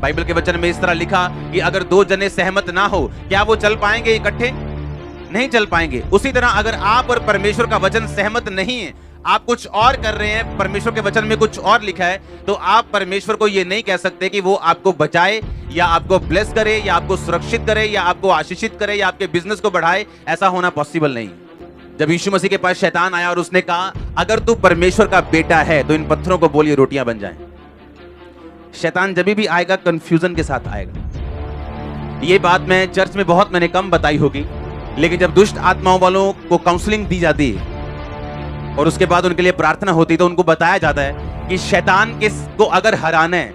Bible के वचन में इस तरह लिखा कि अगर दो जने सहमत ना हो, क्या वो चल पाएंगे इकट्ठे? नहीं चल पाएंगे। उसी तरह अगर आप और परमेश्वर का वचन सहमत नहीं है, आप कुछ और कर रहे हैं, परमेश्वर के वचन में कुछ और लिखा है, तो आप परमेश्वर को ये नहीं कह सकते कि वो आपको बचाए या आपको ब्लेस करे या आपको सुरक्षित करे या आपको आशीषित करे या आपके बिजनेस को बढ़ाए। ऐसा होना पॉसिबल नहीं। जब यीशु मसीह के पास शैतान आया और उसने कहा अगर तू परमेश्वर का बेटा है तो इन पत्थरों को बोलिए रोटियां बन जाएं। शैतान जब भी आएगा कंफ्यूजन के साथ आएगा। ये बात मैं चर्च में मैंने कम बताई होगी, लेकिन जब दुष्ट आत्माओं वालों को काउंसलिंग दी जाती है और उसके बाद उनके लिए प्रार्थना होती है तो उनको बताया जाता है कि शैतान को अगर हराना है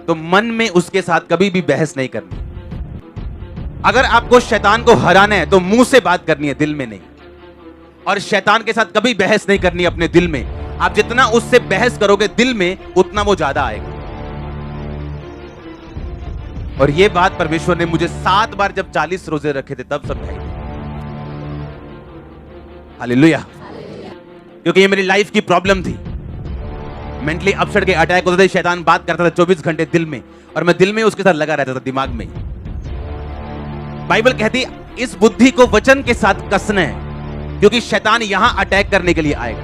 तो मन में उसके साथ कभी भी बहस नहीं करनी। अगर आपको शैतान को हराना है तो मुंह से बात करनी है, दिल में नहीं। और शैतान के साथ कभी बहस नहीं करनी अपने दिल में। आप जितना उससे बहस करोगे दिल में, उतना वो ज्यादा आएगा। और ये बात परमेश्वर ने मुझे 7 बार जब 40 रोजे रखे थे तब समझाई। हालेलुया। क्योंकि ये मेरी लाइफ की प्रॉब्लम थी। मेंटली अपसेट के अटैक होते थे, शैतान बात करता था 24 घंटे दिल में, और मैं दिल में उसके साथ लगा रहता था, दिमाग में। बाइबल कहती इस बुद्धि को वचन के साथ कसना है, क्योंकि शैतान यहां अटैक करने के लिए आएगा।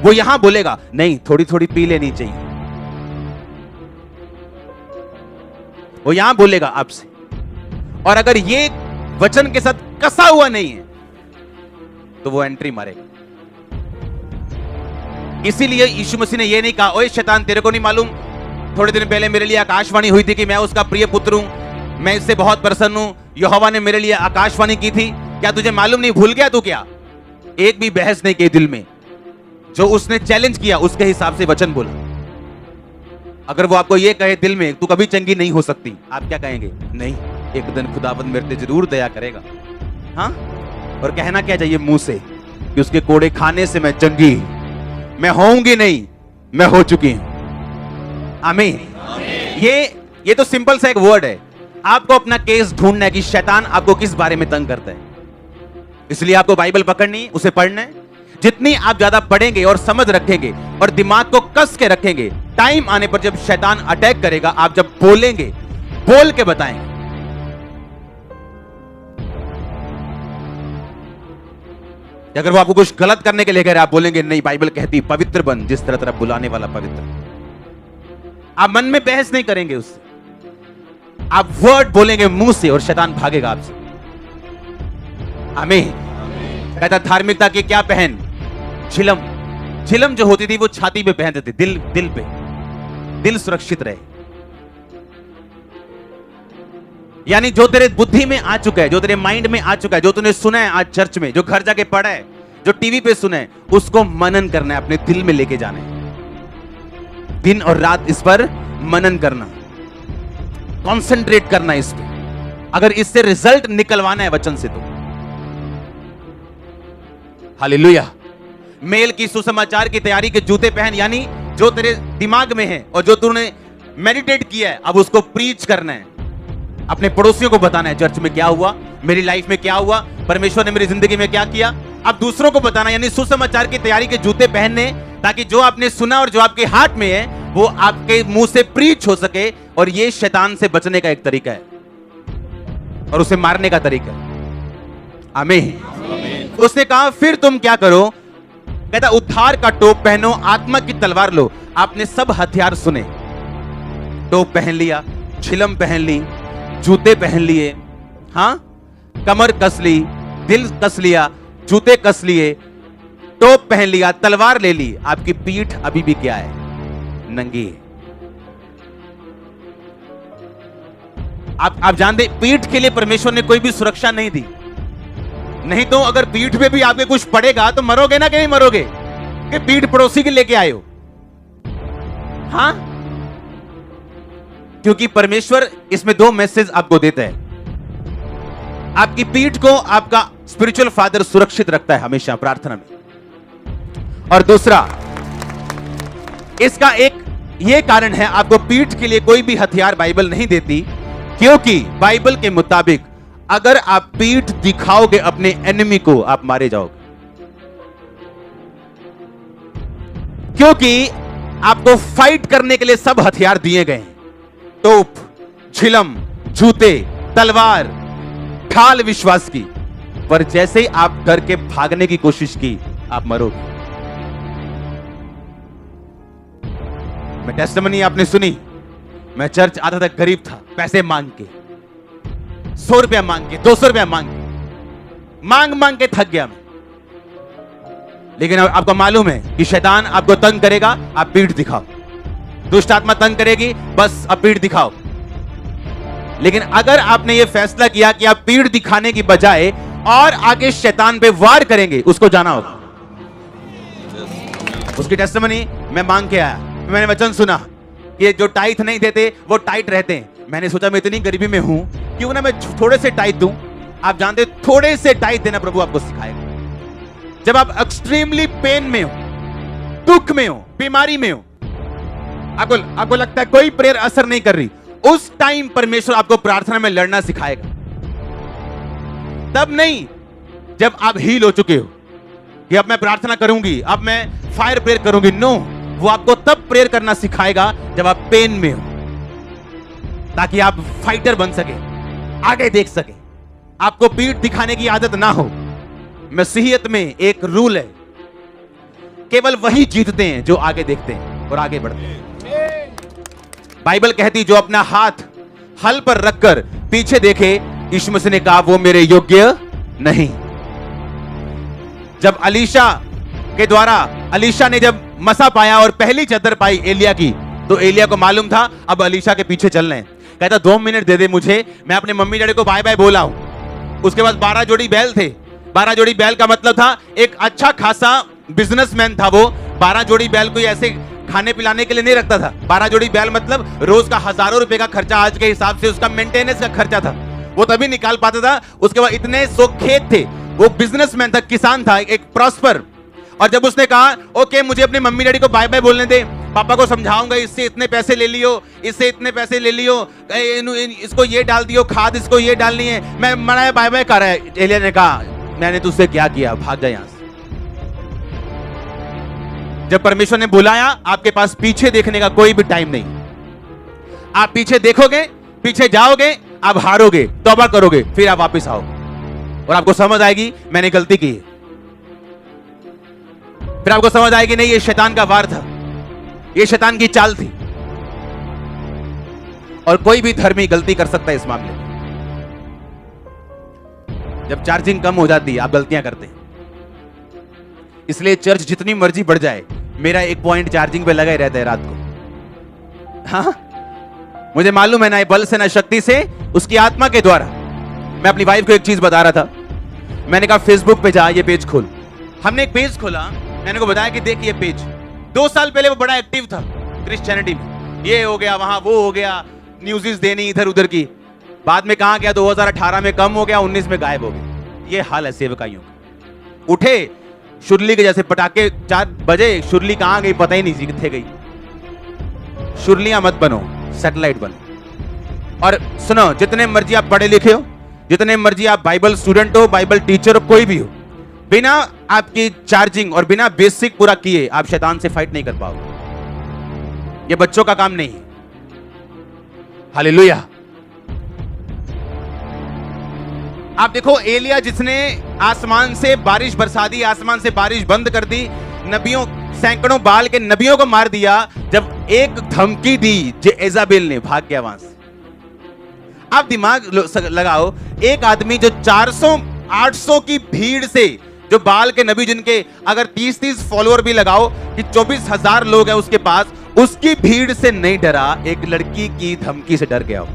वो यहां बोलेगा नहीं थोड़ी थोड़ी पी लेनी चाहिए, वो यहां बोलेगा आपसे। और अगर ये वचन के साथ कसा हुआ नहीं है तो वो एंट्री मारेगा। इसीलिए यीशु मसीह ने ये नहीं कहा ओए शैतान तेरे को नहीं मालूम, थोड़े दिन पहले मेरे लिए आकाशवाणी हुई थी कि मैं उसका प्रिय पुत्र हूं, मैं इससे बहुत प्रसन्न हूं, यहोवा ने मेरे लिए आकाशवाणी की थी, क्या तुझे मालूम नहीं? भूल गया तू क्या? एक भी बहस नहीं की दिल में। जो उसने चैलेंज किया उसके हिसाब से वचन बोला। अगर वो आपको ये कहे दिल में तू कभी चंगी नहीं हो सकती, आप क्या कहेंगे? नहीं, एक दिन खुदावंद मेरे पे जरूर दया करेगा। हाँ, और कहना क्या चाहिए मुंह से कि उसके कोड़े खाने से मैं चंगी, मैं होऊंगी नहीं, मैं हो चुकी हूं। आमीन। ये तो सिंपल सा एक वर्ड है। आपको अपना केस ढूंढना है कि शैतान आपको किस बारे में तंग करता है। इसलिए आपको बाइबल पकड़नी, उसे पढ़ना है। जितनी आप ज्यादा पढ़ेंगे और समझ रखेंगे और दिमाग को कस के रखेंगे, टाइम आने पर जब शैतान अटैक करेगा, आप जब बोलेंगे, बोल के बताएंगे। अगर वो आपको कुछ गलत करने के लिए कह रहे, आप बोलेंगे नहीं, बाइबल कहती पवित्र बन जिस तरह तरह बुलाने वाला पवित्र। आप मन में बहस नहीं करेंगे उससे, आप वर्ड बोलेंगे मुंह से और शैतान भागेगा आपसे। आमीन। कहता धार्मिकता की क्या पहन? झिलम। झिलम जो होती थी वो छाती पे पहनते थे, दिल पे, दिल सुरक्षित रहे। यानी जो तेरे बुद्धि में आ चुका है, जो तेरे माइंड में आ चुका है, जो तूने सुना है आज चर्च में, जो घर जाके पढ़ा है, जो टीवी पे सुना है, उसको मनन करना है, अपने दिल में लेके जाना है। दिन और रात इस पर मनन करना, कंसंट्रेट करना इस पे। अगर इससे रिजल्ट निकलवाना है वचन से तो हालेलुया। मेल की सुसमाचार की तैयारी के जूते पहन, यानी जो तेरे दिमाग में है और जो तूने मेडिटेट किया है, अब उसको प्रीच करना है। अपने पड़ोसियों को बताना है चर्च में क्या हुआ, मेरी लाइफ में क्या हुआ, परमेश्वर ने मेरी जिंदगी में क्या किया। अब दूसरों को बताना, यानी सुसमाचार की तैयारी के जूते पहनने, ताकि जो आपने सुना और जो आपके हार्ट में है वो आपके मुंह से प्रीच हो सके। और ये शैतान से बचने का एक तरीका है और उसे मारने का तरीका है। आमीन। उसने कहा फिर तुम क्या करो? कहता उद्धार का टोप पहनो, आत्मा की तलवार लो। आपने सब हथियार सुने, टोप पहन लिया, छिलम पहन ली, जूते पहन लिए, हाँ, कमर कस ली, दिल कस लिया, जूते कस लिए, टोप पहन लिया, तलवार ले ली। आपकी पीठ अभी भी क्या है? नंगी है। आप जानते पीठ के लिए परमेश्वर ने कोई भी सुरक्षा नहीं दी। नहीं तो अगर पीठ पे भी आपके कुछ पड़ेगा तो मरोगे ना कि नहीं मरोगे? कि पीठ पड़ोसी के लेके आए हो? हाँ, क्योंकि परमेश्वर इसमें 2 मैसेज आपको देता है। आपकी पीठ को आपका स्पिरिचुअल फादर सुरक्षित रखता है हमेशा प्रार्थना में। और दूसरा, इसका एक यह कारण है, आपको पीठ के लिए कोई भी हथियार बाइबल नहीं देती, क्योंकि बाइबल के मुताबिक अगर आप पीठ दिखाओगे अपने एनिमी को, आप मारे जाओगे। क्योंकि आपको फाइट करने के लिए सब हथियार दिए गए हैं। टोप, झिलम, जूते, तलवार, ढाल विश्वास की, पर जैसे ही आप डर के भागने की कोशिश की, आप मरोगे। मैं टेस्टिमनी आपने सुनी, मैं चर्च आता था, गरीब था, पैसे मांग के, 100 रुपया मांग के, 200 रुपया मांग के, मांग के थक गया मैं। लेकिन आपको मालूम है कि शैतान आपको तंग करेगा, आप पीठ दिखाओ। दुष्ट आत्मा तंग करेगी, बस आप पीठ दिखाओ। लेकिन अगर आपने यह फैसला किया कि आप पीठ दिखाने की बजाय और आगे शैतान पे वार करेंगे, उसको जाना होगा। उसकी टेस्टिमनी मैं मांग के आया, मैंने वचन सुना कि जो टाइट नहीं देते वो टाइट रहते हैं। मैंने सोचा मैं इतनी गरीबी में हूं, क्यों ना मैं थोड़े से टाइट दूं। आप जानते थोड़े से टाइट देना प्रभु आपको सिखाएगा। जब आप एक्सट्रीमली पेन में हो, दुख में हो, बीमारी में हो, आपको लगता है कोई प्रेयर असर नहीं कर रही, उस टाइम परमेश्वर आपको प्रार्थना में लड़ना सिखाएगा। तब नहीं जब आप हील हो चुके हो कि अब मैं प्रार्थना करूंगी, अब मैं फायर प्रेयर करूंगी। नो, वो आपको तब प्रेयर करना सिखाएगा जब आप पेन में हो, ताकि आप फाइटर बन सके, आगे देख सके, आपको पीठ दिखाने की आदत ना हो। मसीहियत में एक रूल है, केवल वही जीतते हैं जो आगे देखते हैं और आगे बढ़ते हैं। बाइबल कहती जो अपना हाथ हल पर रखकर पीछे देखे, यीशु मसीह ने कहा वो मेरे योग्य नहीं। जब अलीशा ने जब मसा पाया और पहली चद्दर पाई एलिया की, तो एलिया को मालूम था अब अलीशा के पीछे चलना है। कहता 2 मिनट दे दे मुझे, मैं अपने मम्मी डैडी को बाय बाय बोला हूं। उसके बाद 12 जोड़ी बैल थे। 12 जोड़ी बैल का मतलब था एक अच्छा खासा बिजनेसमैन था वो। 12 जोड़ी बैल कोई ऐसे खाने पिलाने के लिए नहीं रखता था। 12 जोड़ी बैल मतलब रोज का हजारों रुपए का खर्चा, आज के हिसाब से उसका मेंटेनेंस का खर्चा था, वो तभी निकाल पाता था। उसके बाद इतने 100 खेत थे, वो बिजनेसमैन था, किसान था, एक प्रॉस्पर। और जब उसने कहा ओके मुझे अपने मम्मी डैडी को बाय बाय बोलने दे, पापा को समझाऊंगा, इससे इतने पैसे ले लियो, इससे इतने पैसे ले लियो, इसको ये डाल दियो खाद, इसको ये डालनी है, मैं मना बाय बाय कर रहा है। एलिया ने कहा मैंने तुझसे क्या किया, भाग जा यहां से। जब परमेश्वर ने बुलाया, आपके पास पीछे देखने का कोई भी टाइम नहीं। आप पीछे देखोगे, पीछे जाओगे, आप हारोगे, तौबा करोगे, फिर आप वापस आओगे और आपको समझ आएगी मैंने गलती की है। फिर आपको समझ आएगी नहीं ये शैतान का वार था, ये शैतान की चाल थी। और कोई भी धर्मी गलती कर सकता है इस मामले में। जब चार्जिंग कम हो जाती है, आप गलतियां करते हैं। इसलिए चर्च जितनी मर्जी बढ़ जाए, मेरा 1 पॉइंट चार्जिंग पे लगा ही रहता है रात को। हाँ, मुझे मालूम है ना बल से ना शक्ति से, उसकी आत्मा के द्वारा। मैं अपनी वाइफ को एक चीज बता रहा था, मैंने कहा फेसबुक पे जा, ये पेज खोल। हमने एक पेज खोला, मैंने को बताया कि देख ये पेज। 2 साल पहले वो बड़ा एक्टिव था क्रिश्चियनिटी में, ये हो गया वहां वो हो गया, न्यूज़ देनी इधर उधर की। बाद में कहां गया, 2018 में कम हो गया, 19 में गायब हो गया। ये हाल है सेवकाइयों का। उठे शुरली के जैसे पटाखे 4 बजे, शुरली कहां गई पता ही नहीं, किथे गई। शुरलियां मत बनो, सैटेलाइट बनो। और सुनो, जितने मर्जी आप पढ़े लिखे हो, जितने मर्जी आप बाइबल स्टूडेंट हो, बाइबल टीचर हो, कोई भी हो, बिना आपकी चार्जिंग और बिना बेसिक पूरा किए आप शैतान से फाइट नहीं कर पाओगे। ये बच्चों का काम नहीं है। हालेलुया। आप देखो एलिया जिसने आसमान से बारिश बरसा दी, आसमान से बारिश बंद कर दी, नबियों सैकड़ों बाल के नबियों को मार दिया। जब एक धमकी दी जेज़ाबेल ने, भाग गया वहां से। आप दिमाग लगाओ, एक आदमी जो 400-800 की भीड़ से, जो बाल के नबी जिनके अगर 30-30 फॉलोअर भी लगाओ कि 24,000 लोग हैं उसके पास, उसकी भीड़ से नहीं डरा, एक लड़की की धमकी से डर गया।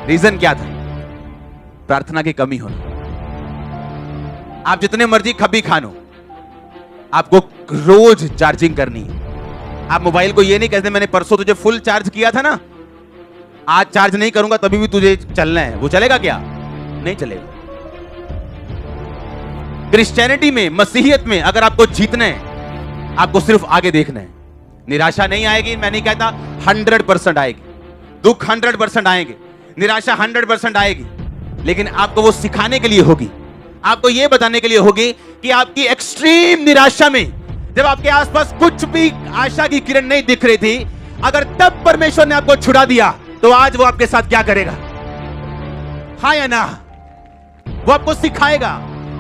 रीजन क्या था? प्रार्थना की कमी होना। आप जितने मर्जी खबी खानो, आपको रोज चार्जिंग करनी है। आप मोबाइल को ये नहीं कहते मैंने परसों तुझे फुल चार्ज किया था ना, आज चार्ज नहीं करूंगा तभी भी तुझे चलना है। वो चलेगा क्या? नहीं चलेगा। क्रिश्चियनिटी में, मसीहियत में अगर आपको जीतना है, आपको सिर्फ आगे देखना है। निराशा नहीं आएगी, मैं नहीं कहता, 100% आएगी। दुख 100% आएंगे, निराशा 100% आएगी, लेकिन आपको वो सिखाने के लिए होगी, आपको ये बताने के लिए होगी कि आपकी एक्सट्रीम निराशा में, जब आपके आसपास कुछ भी आशा की किरण नहीं दिख रही थी, अगर तब परमेश्वर ने आपको छुड़ा दिया, तो आज वो आपके साथ क्या करेगा? हाँ या ना? वो आपको सिखाएगा,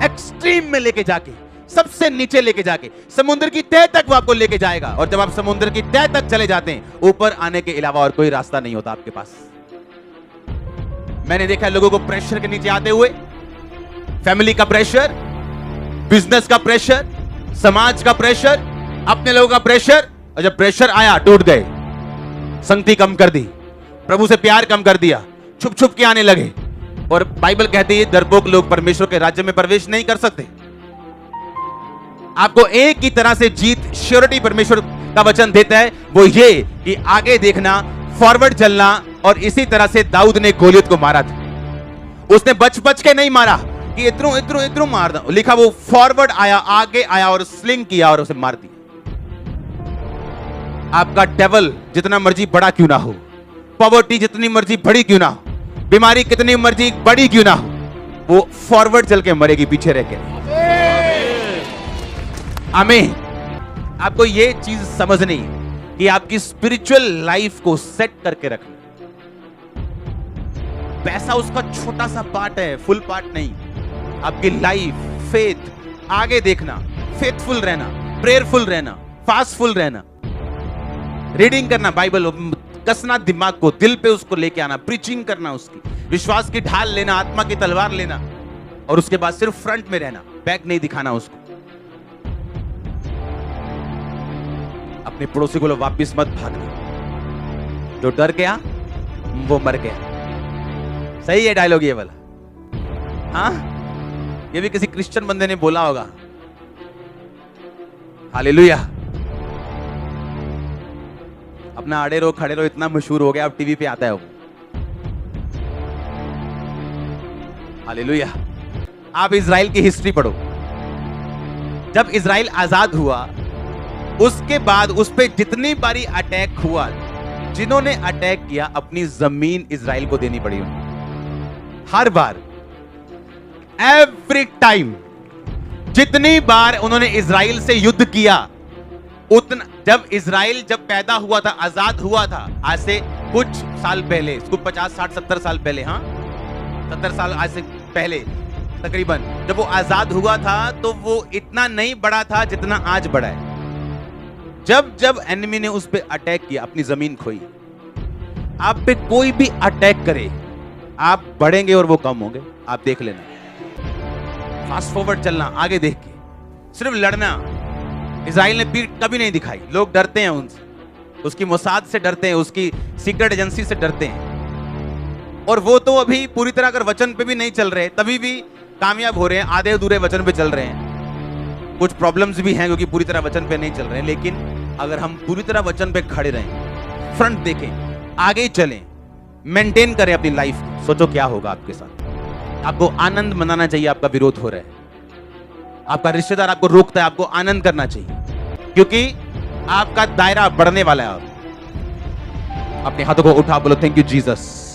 एक्सट्रीम में लेके जाके, सबसे नीचे लेके जाके, समुद्र की तह तक वो आपको लेके जाएगा। और जब आप समुद्र की तह तक चले जाते हैं, ऊपर आने के अलावा और कोई रास्ता नहीं होता आपके पास। मैंने देखा है लोगों को प्रेशर के नीचे आते हुए, फैमिली का प्रेशर, बिजनेस का प्रेशर, समाज का प्रेशर, अपने लोगों का प्रेशर, और जब प्रेशर आया टूट गए, संगति कम कर दी, प्रभु से प्यार कम कर दिया, छुप छुप के आने लगे। और बाइबल कहती है डरपोक लोग परमेश्वर के राज्य में प्रवेश नहीं कर सकते। आपको एक ही तरह से जीत, श्योरिटी परमेश्वर का वचन देता है, वो ये कि आगे देखना, फॉरवर्ड चलना। और इसी तरह से दाऊद ने गोलियत को मारा था। उसने बच बच के नहीं मारा कि इतरू इतरू इतरू मार दो, लिखा वो फॉरवर्ड आया, आगे आया और स्लिंग किया और उसे मार दिया। आपका डेवल जितना मर्जी बड़ा क्यों ना हो, पॉवर्टी जितनी मर्जी बड़ी क्यों ना हो, बीमारी कितनी मर्जी बड़ी क्यों ना हो, वो फॉरवर्ड चल के मरेगी, पीछे रह के। आमीन। आपको ये चीज समझनी है कि आपकी स्पिरिचुअल लाइफ को सेट करके रखना। पैसा उसका छोटा सा पार्ट है, फुल पार्ट नहीं। आपकी लाइफ, फेथ, आगे देखना, फेथफुल रहना, प्रेयरफुल रहना, फास्टफुल रहना, रीडिंग करना, बाइबल कसना, दिमाग को दिल पे उसको लेके आना, प्रीचिंग करना, उसकी विश्वास की ढाल लेना, आत्मा की तलवार लेना, और उसके बाद सिर्फ फ्रंट में रहना, बैक नहीं दिखाना उसको। अपने पड़ोसी को वापिस मत भागना, जो डर गया वो मर गया। सही है डायलॉग ये वाला? हाँ, ये भी किसी क्रिश्चियन बंदे ने बोला होगा। हालेलुया। अपना आड़े रो खड़े रो इतना मशहूर हो गया, अब टीवी पे आता है वो। हालेलुया। आप इजराइल की हिस्ट्री पढ़ो। जब इजराइल आजाद हुआ, उसके बाद उस पे जितनी बारी अटैक हुआ, जिन्होंने अटैक किया, अपनी जमीन इजराइल को देनी पड़ी उन्हें। हर बार, एवरी टाइम, जितनी बार उन्होंने इजराइल से युद्ध किया, उतना, जब इजराइल जब पैदा हुआ था, आजाद हुआ था, आज से कुछ साल पहले, इसको 50, 60, 70 साल पहले, हाँ 70 साल आज से पहले तकरीबन, जब वो आजाद हुआ था तो वो इतना नहीं बड़ा था जितना आज बड़ा है। जब जब एनिमी ने उस पे अटैक किया, अपनी जमीन खोई। आप पे कोई भी अटैक करे, आप बढ़ेंगे और वो कम होंगे, आप देख लेना। फास्ट फॉरवर्ड चलना, आगे देख के, सिर्फ लड़ना। इजराइल ने पीठ कभी नहीं दिखाई। लोग डरते हैं उनसे, उसकी मोसाद से डरते हैं, उसकी सीक्रेट एजेंसी से डरते हैं। और वो तो अभी पूरी तरह अगर वचन पे भी नहीं चल रहे, तभी भी कामयाब हो रहे हैं, आधे अधूरे वचन पे चल रहे हैं। कुछ प्रॉब्लम्स भी हैं क्योंकि पूरी तरह वचन पे नहीं चल रहे हैं। लेकिन अगर हम पूरी तरह वचन पे खड़े रहें, फ्रंट देखें, आगे चलें, मेंटेन करें अपनी लाइफ, सोचो क्या होगा आपके साथ। आपको आनंद मनाना चाहिए। आपका विरोध हो रहा है, आपका रिश्तेदार आपको रोकता है, आपको आनंद करना चाहिए, क्योंकि आपका दायरा बढ़ने वाला है। अपने हाथों को उठा, बोलो थैंक यू जीसस।